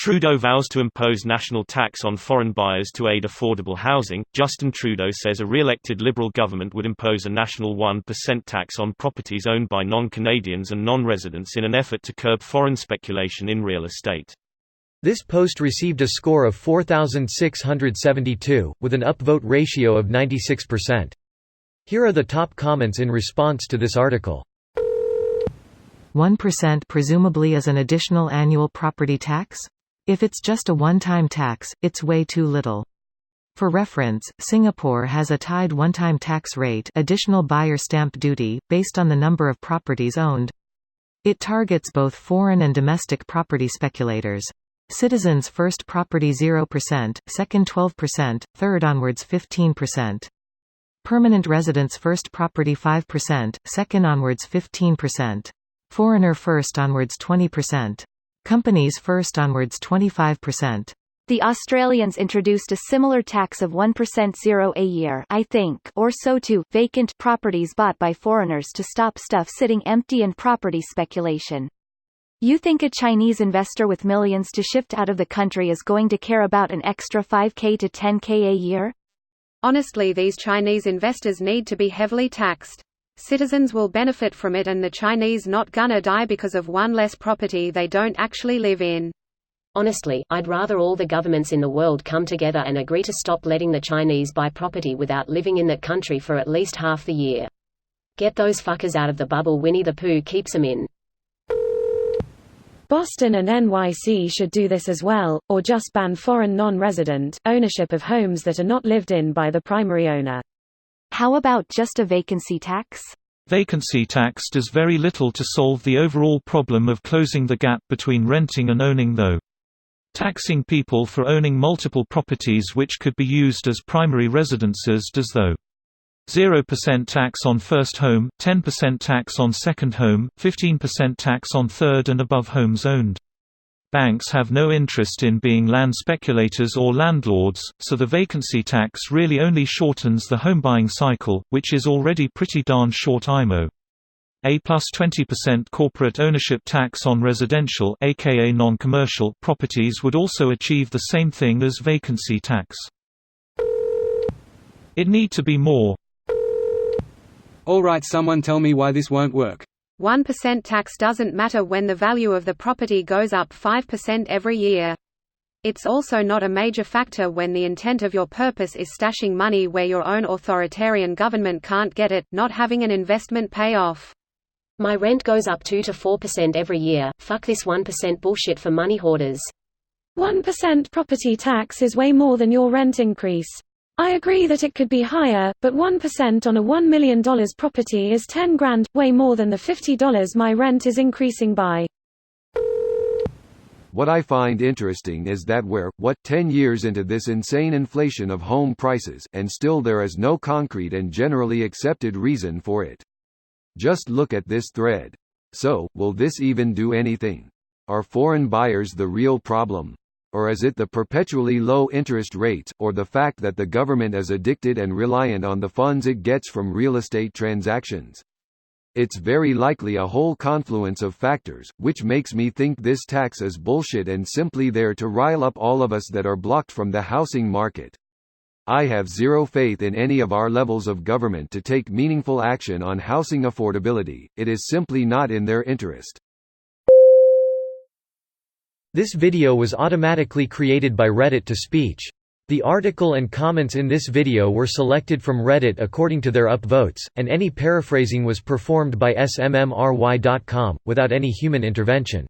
Trudeau vows to impose national tax on foreign buyers to aid affordable housing. Justin Trudeau says a re-elected Liberal government would impose a national 1% tax on properties owned by non-Canadians and non-residents in an effort to curb foreign speculation in real estate. This post received a score of 4,672, with an upvote ratio of 96%. Here are the top comments in response to this article. 1% presumably is an additional annual property tax? If it's just a one-time tax, it's way too little. For reference, Singapore has a tied one-time tax rate, additional buyer stamp duty, based on the number of properties owned. It targets both foreign and domestic property speculators. Citizens first property 0%, second 12%, third onwards 15%. Permanent residents first property 5%, second onwards 15%. Foreigner first onwards 20%. Companies first onwards 25%. The Australians introduced a similar tax of 1% a year, I think, or so to vacant properties bought by foreigners to stop stuff sitting empty and property speculation. You think a Chinese investor with millions to shift out of the country is going to care about an extra 5k to 10k a year? Honestly, these Chinese investors need to be heavily taxed. Citizens will benefit from it and the Chinese not gonna die because of one less property they don't actually live in. Honestly, I'd rather all the governments in the world come together and agree to stop letting the Chinese buy property without living in that country for at least half the year. Get those fuckers out of the bubble Winnie the Pooh keeps them in. Boston and NYC should do this as well, or just ban foreign non-resident ownership of homes that are not lived in by the primary owner. How about just a vacancy tax? Vacancy tax does very little to solve the overall problem of closing the gap between renting and owning, though. Taxing people for owning multiple properties which could be used as primary residences does, though. 0% tax on first home, 10% tax on second home, 15% tax on third and above homes owned. Banks have no interest in being land speculators or landlords, so the vacancy tax really only shortens the homebuying cycle, which is already pretty darn short. IMO. A plus 20% corporate ownership tax on residential aka non-commercial properties would also achieve the same thing as vacancy tax. It need to be more. Alright, someone tell me why this won't work. 1% tax doesn't matter when the value of the property goes up 5% every year. It's also not a major factor when the intent of your purpose is stashing money where your own authoritarian government can't get it, not having an investment pay off. My rent goes up 2 to 4% every year. Fuck this 1% bullshit for money hoarders. 1% property tax is way more than your rent increase. I agree that it could be higher, but 1% on a $1 million property is $10,000, way more than the $50 my rent is increasing by. What I find interesting is that we're, 10 years into this insane inflation of home prices, and still there is no concrete and generally accepted reason for it. Just look at this thread. So, will this even do anything? Are foreign buyers the real problem? Or is it the perpetually low interest rates, or the fact that the government is addicted and reliant on the funds it gets from real estate transactions? It's very likely a whole confluence of factors, which makes me think this tax is bullshit and simply there to rile up all of us that are blocked from the housing market. I have zero faith in any of our levels of government to take meaningful action on housing affordability. It is simply not in their interest. This video was automatically created by Reddit to speech. The article and comments in this video were selected from Reddit according to their upvotes, and any paraphrasing was performed by smmry.com, without any human intervention.